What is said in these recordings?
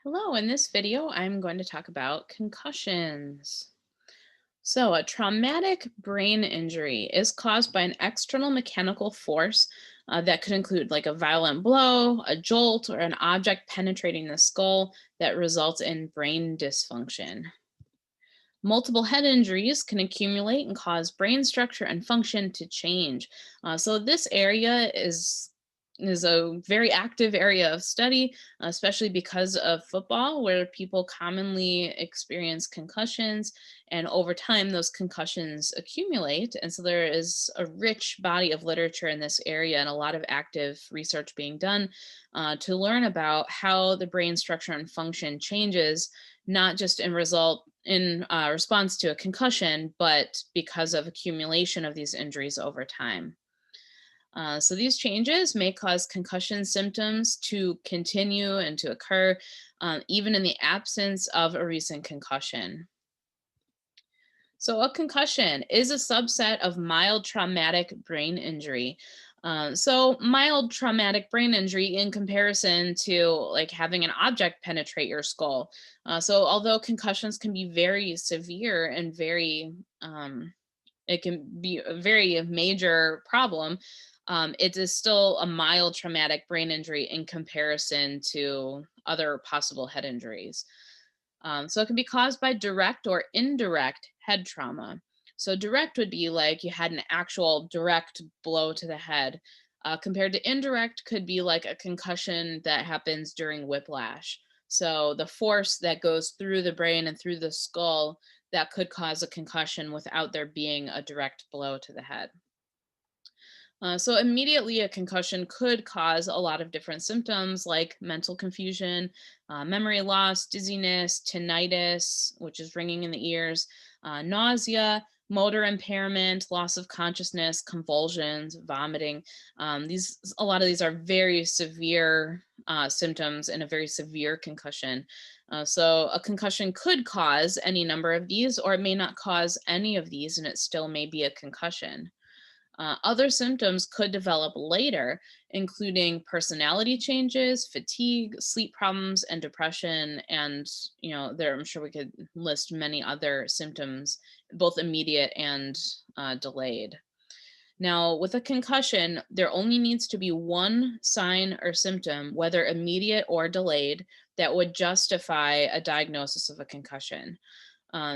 Hello, in this video, I'm going to talk about concussions. So, a traumatic brain injury is caused by an external mechanical force that could include like a violent blow, a jolt, or an object penetrating the skull that results in brain dysfunction. Multiple head injuries can accumulate and cause brain structure and function to change. So this area is a very active area of study, especially because of football, where people commonly experience concussions, and over time those concussions accumulate. And so there is a rich body of literature in this area and a lot of active research being done to learn about how the brain structure and function changes, not just in response to a concussion, but because of accumulation of these injuries over time. So these changes may cause concussion symptoms to continue and to occur even in the absence of a recent concussion. So, a concussion is a subset of mild traumatic brain injury. So, mild traumatic brain injury in comparison to like having an object penetrate your skull. So, although concussions can be very severe and it can be a very major problem. It is still a mild traumatic brain injury in comparison to other possible head injuries. So it can be caused by direct or indirect head trauma. So direct would be like you had an actual direct blow to the head, compared to indirect could be like a concussion that happens during whiplash. So the force that goes through the brain and through the skull that could cause a concussion without there being a direct blow to the head. So immediately, a concussion could cause a lot of different symptoms like mental confusion, memory loss, dizziness, tinnitus, which is ringing in the ears, nausea, motor impairment, loss of consciousness, convulsions, vomiting. A lot of these are very severe symptoms in a very severe concussion. So a concussion could cause any number of these, or it may not cause any of these, and it still may be a concussion. Other symptoms could develop later, including personality changes, fatigue, sleep problems, and depression. And, there, I'm sure we could list many other symptoms, both immediate and delayed. Now, with a concussion, there only needs to be one sign or symptom, whether immediate or delayed, that would justify a diagnosis of a concussion.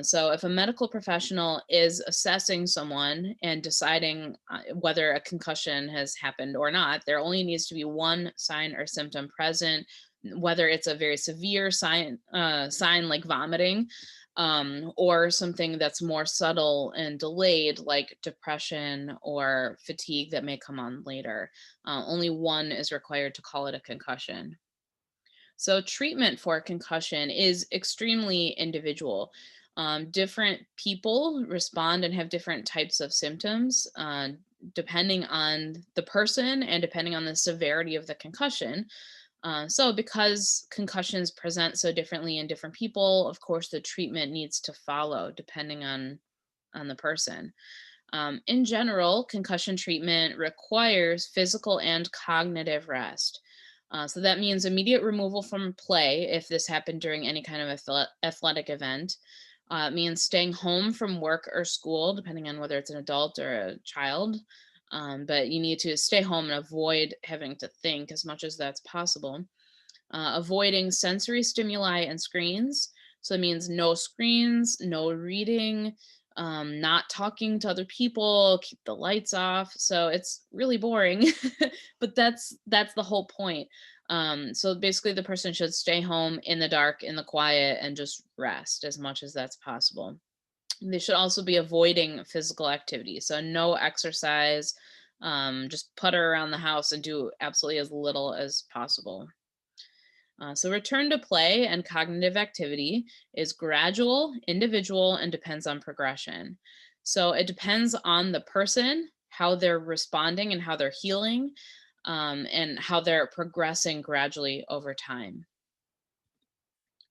So, if a medical professional is assessing someone and deciding whether a concussion has happened or not, there only needs to be one sign or symptom present, whether it's a very severe sign like vomiting, or something that's more subtle and delayed, like depression or fatigue that may come on later. Only one is required to call it a concussion. So, treatment for a concussion is extremely individual. Different people respond and have different types of symptoms depending on the person and depending on the severity of the concussion. So, because concussions present so differently in different people, of course, the treatment needs to follow depending on the person. In general, concussion treatment requires physical and cognitive rest. So that means immediate removal from play if this happened during any kind of athletic event. It means staying home from work or school, depending on whether it's an adult or a child. But you need to stay home and avoid having to think as much as that's possible. Avoiding sensory stimuli and screens. So it means no screens, no reading, not talking to other people, keep the lights off. So it's really boring, but that's the whole point. So basically, the person should stay home in the dark, in the quiet, and just rest as much as that's possible. They should also be avoiding physical activity. So no exercise, just putter around the house and do absolutely as little as possible. So, return to play and cognitive activity is gradual, individual, and depends on progression. So, it depends on the person, how they're responding and how they're healing, and how they're progressing gradually over time.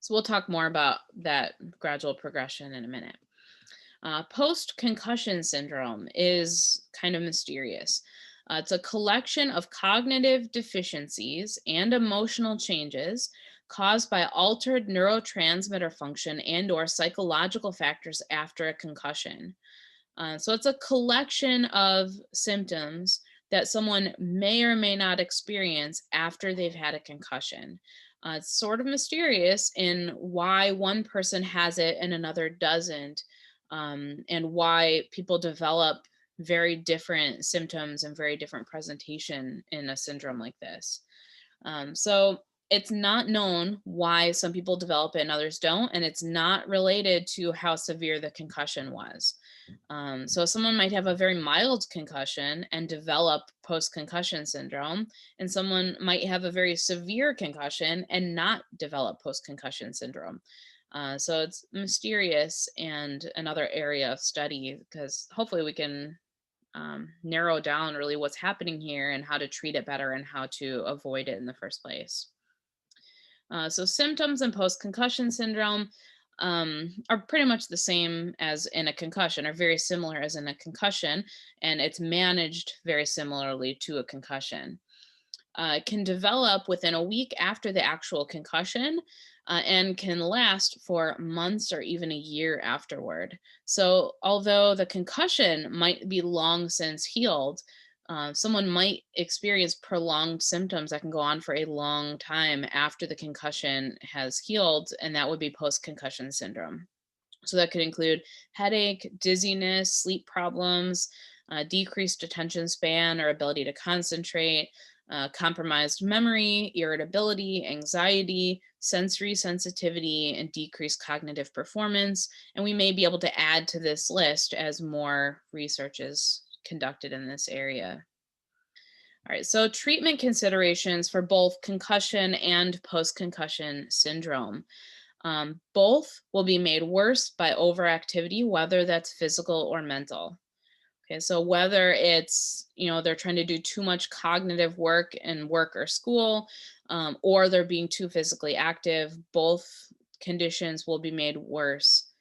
So, we'll talk more about that gradual progression in a minute. Post concussion syndrome is kind of mysterious. It's a collection of cognitive deficiencies and emotional changes caused by altered neurotransmitter function and or psychological factors after a concussion. So it's a collection of symptoms that someone may or may not experience after they've had a concussion. It's sort of mysterious in why one person has it and another doesn't, and why people develop very different symptoms and very different presentation in a syndrome like this. So it's not known why some people develop it and others don't, and it's not related to how severe the concussion was. So someone might have a very mild concussion and develop post-concussion syndrome, and someone might have a very severe concussion and not develop post-concussion syndrome. So it's mysterious and another area of study, because hopefully we can narrow down really what's happening here and how to treat it better and how to avoid it in the first place. So symptoms in post-concussion syndrome are pretty much the same as in a concussion, are very similar as in a concussion, and it's managed very similarly to a concussion. It can develop within a week after the actual concussion, and can last for months or even a year afterward. So, although the concussion might be long since healed, someone might experience prolonged symptoms that can go on for a long time after the concussion has healed, and that would be post concussion syndrome. So, that could include headache, dizziness, sleep problems, decreased attention span or ability to concentrate, compromised memory, irritability, anxiety, sensory sensitivity, and decreased cognitive performance. And we may be able to add to this list as more research is conducted in this area. All right, so treatment considerations for both concussion and post concussion syndrome. Both will be made worse by overactivity, whether that's physical or mental. Okay, so whether it's, they're trying to do too much cognitive work in work or school, or they're being too physically active, both conditions will be made worse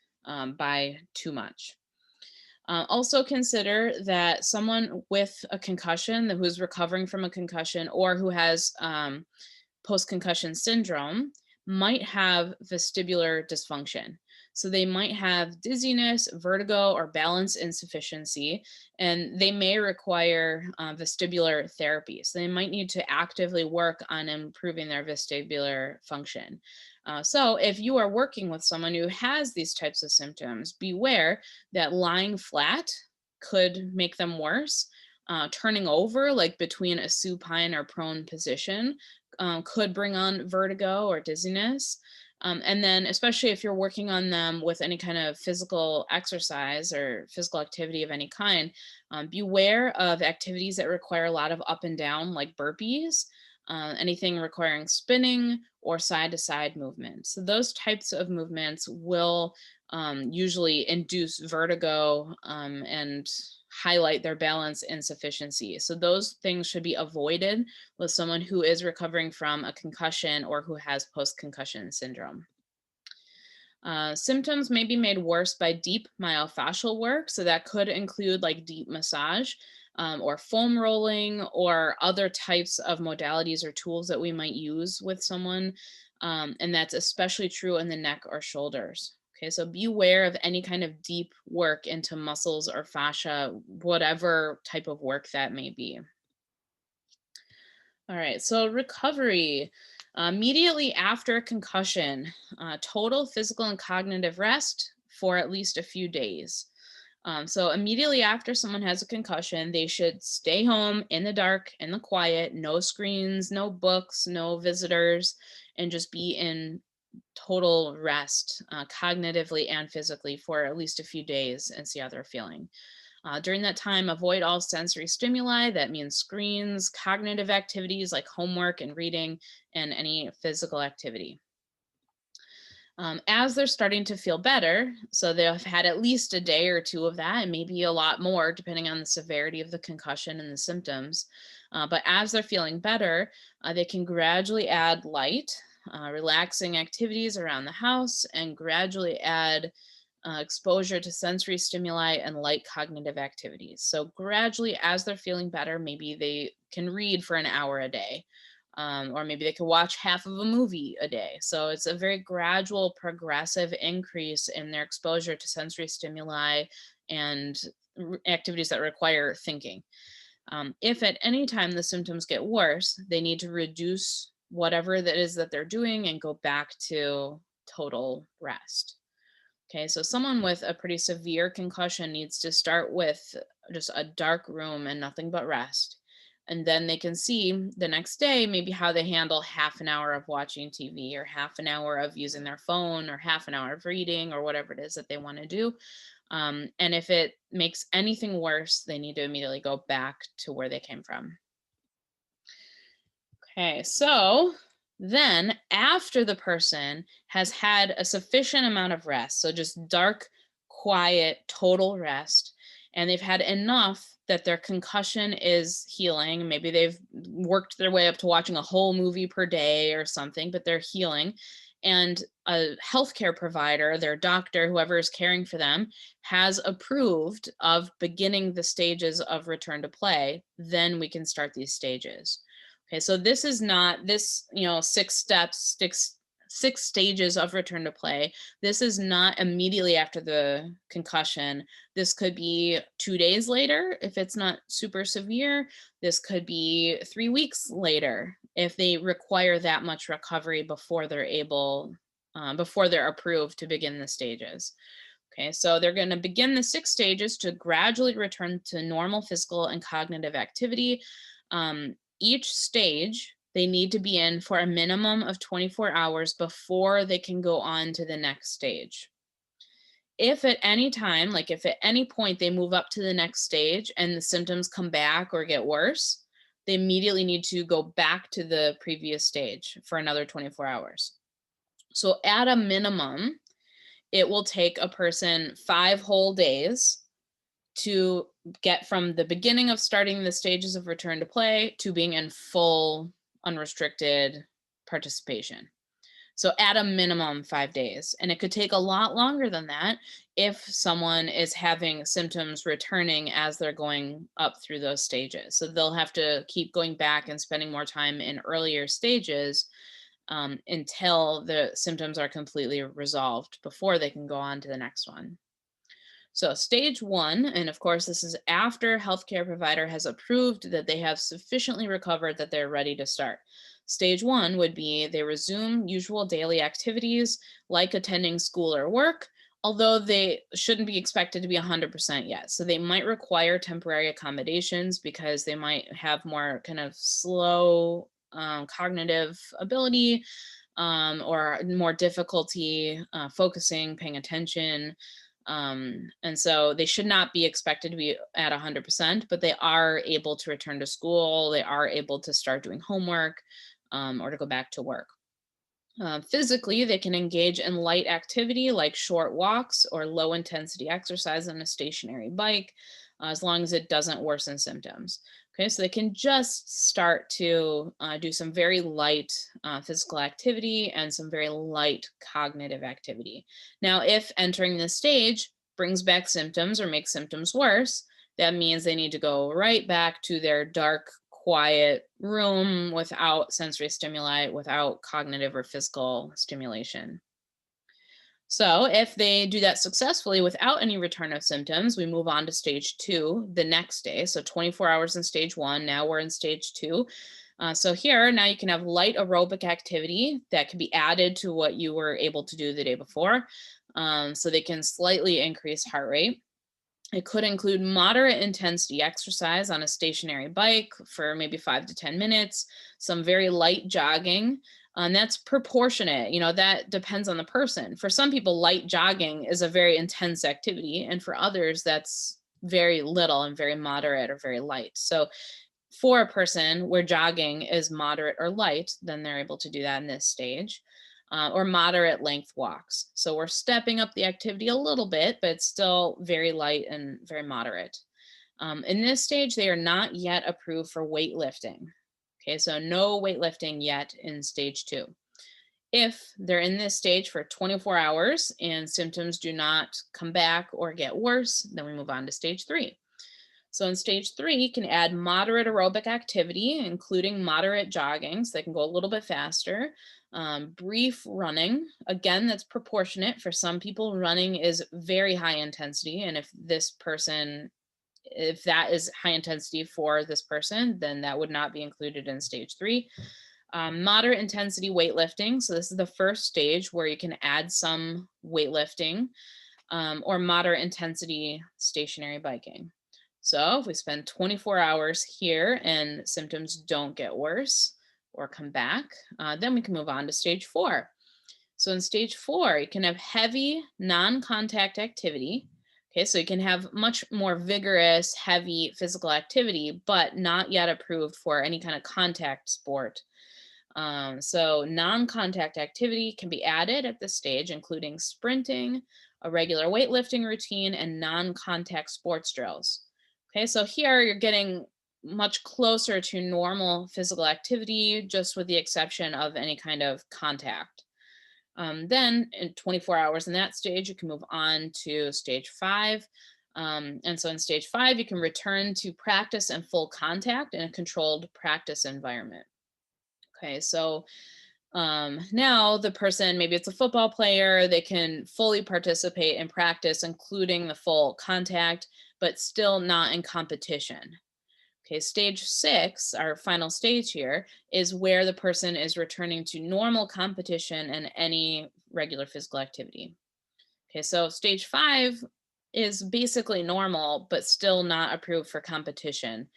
by too much. Also consider that someone with a concussion who's recovering from a concussion or who has post-concussion syndrome might have vestibular dysfunction. So they might have dizziness, vertigo, or balance insufficiency, and they may require vestibular therapy. So they might need to actively work on improving their vestibular function. So if you are working with someone who has these types of symptoms, beware that lying flat could make them worse. Turning over, like between a supine or prone position, could bring on vertigo or dizziness. And then, especially if you're working on them with any kind of physical exercise or physical activity of any kind, beware of activities that require a lot of up and down, like burpees, anything requiring spinning or side to side movements. So, those types of movements will usually induce vertigo and highlight their balance insufficiency. So those things should be avoided with someone who is recovering from a concussion or who has post-concussion syndrome. Symptoms may be made worse by deep myofascial work. So that could include like deep massage or foam rolling or other types of modalities or tools that we might use with someone. And that's especially true in the neck or shoulders. Okay, so be aware of any kind of deep work into muscles or fascia, whatever type of work that may be. All right, so recovery. Immediately after a concussion, total physical and cognitive rest for at least a few days. So immediately after someone has a concussion, they should stay home in the dark, in the quiet, no screens, no books, no visitors, and just be in total rest, cognitively and physically, for at least a few days and see how they're feeling. During that time, avoid all sensory stimuli. That means screens, cognitive activities like homework and reading, and any physical activity. As they're starting to feel better, so they've had at least a day or two of that, and maybe a lot more, depending on the severity of the concussion and the symptoms. But as they're feeling better, they can gradually add light, relaxing activities around the house, and gradually add exposure to sensory stimuli and light cognitive activities. So gradually, as they're feeling better, maybe they can read for an hour a day. or maybe they could watch half of a movie a day. So it's a very gradual, progressive increase in their exposure to sensory stimuli and activities that require thinking. If at any time the symptoms get worse, they need to reduce whatever that is that they're doing and go back to total rest. Okay, so someone with a pretty severe concussion needs to start with just a dark room and nothing but rest. And then they can see the next day maybe how they handle half an hour of watching TV or half an hour of using their phone or half an hour of reading or whatever it is that they want to do. And if it makes anything worse, they need to immediately go back to where they came from. Okay, so then after the person has had a sufficient amount of rest, so just dark, quiet, total rest, and they've had enough that their concussion is healing. Maybe they've worked their way up to watching a whole movie per day or something, but they're healing. And a healthcare provider, their doctor, whoever is caring for them, has approved of beginning the stages of return to play, then we can start these stages. Okay, so this is not this, 6 steps, six stages of return to play. This is not immediately after the concussion. This could be 2 days later if it's not super severe. This could be 3 weeks later if they require that much recovery before they're able, before they're approved to begin the stages. Okay, so they're going to begin the 6 stages to gradually return to normal physical and cognitive activity. Each stage they need to be in for a minimum of 24 hours before they can go on to the next stage. If at any time, like if at any point they move up to the next stage and the symptoms come back or get worse, they immediately need to go back to the previous stage for another 24 hours. So at a minimum, it will take a person 5 whole days to get from the beginning of starting the stages of return to play to being in full unrestricted participation. So at a minimum 5 days. And it could take a lot longer than that if someone is having symptoms returning as they're going up through those stages. So they'll have to keep going back and spending more time in earlier stages until the symptoms are completely resolved before they can go on to the next one. So stage 1, and of course this is after healthcare provider has approved that they have sufficiently recovered that they're ready to start. Stage 1 would be they resume usual daily activities like attending school or work, although they shouldn't be expected to be 100% yet. So they might require temporary accommodations because they might have more kind of slow cognitive ability or more difficulty focusing, paying attention. And so they should not be expected to be at 100%, but they are able to return to school. They are able to start doing homework or to go back to work. Physically, they can engage in light activity like short walks or low intensity exercise on a stationary bike, as long as it doesn't worsen symptoms. Okay, so they can just start to do some very light physical activity and some very light cognitive activity. Now, if entering this stage brings back symptoms or makes symptoms worse, that means they need to go right back to their dark, quiet room without sensory stimuli, without cognitive or physical stimulation. So if they do that successfully without any return of symptoms, we move on to stage 2 the next day. So 24 hours in stage 1, now we're in stage 2. So here, now you can have light aerobic activity that can be added to what you were able to do the day before. So they can slightly increase heart rate. It could include moderate intensity exercise on a stationary bike for maybe 5 to 10 minutes, some very light jogging. And that's proportionate. That depends on the person. For some people, light jogging is a very intense activity. And for others, that's very little and very moderate or very light. So for a person where jogging is moderate or light, then they're able to do that in this stage. Or moderate length walks. So we're stepping up the activity a little bit, but it's still very light and very moderate. In this stage, they are not yet approved for weightlifting. Okay, so no weightlifting yet in stage 2. If they're in this stage for 24 hours and symptoms do not come back or get worse, then we move on to stage 3. So in stage 3, you can add moderate aerobic activity, including moderate jogging, so they can go a little bit faster. Brief running, again, that's proportionate. For some people, running is very high intensity. And if that is high intensity for this person, then that would not be included in stage 3. Moderate intensity weightlifting. So this is the first stage where you can add some weightlifting, or moderate intensity stationary biking. So if we spend 24 hours here and symptoms don't get worse or come back, then we can move on to stage 4. So in stage 4, you can have heavy non-contact activity. Okay, so you can have much more vigorous, heavy physical activity, but not yet approved for any kind of contact sport. So non-contact activity can be added at this stage, including sprinting, a regular weightlifting routine, and non-contact sports drills. Okay, so here you're getting much closer to normal physical activity, just with the exception of any kind of contact. Then in 24 hours in that stage, you can move on to stage 5. And so in stage 5, you can return to practice and full contact in a controlled practice environment. Okay, so now the person, maybe it's a football player, they can fully participate in practice, including the full contact, but still not in competition. Okay, stage 6, our final stage here, is where the person is returning to normal competition and any regular physical activity. Okay, so stage 5 is basically normal, but still not approved for competition,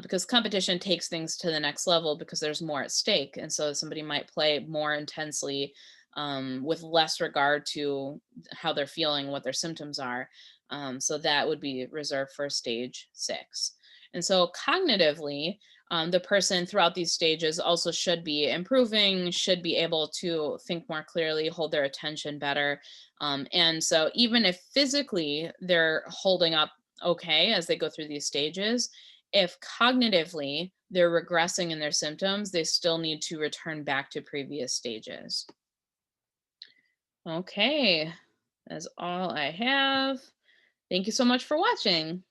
because competition takes things to the next level because there's more at stake. And so somebody might play more intensely, with less regard to how they're feeling, what their symptoms are. So that would be reserved for stage 6. And so cognitively, the person throughout these stages also should be improving, should be able to think more clearly, hold their attention better. And so even if physically they're holding up okay as they go through these stages, if cognitively they're regressing in their symptoms, they still need to return back to previous stages. Okay, that's all I have. Thank you so much for watching.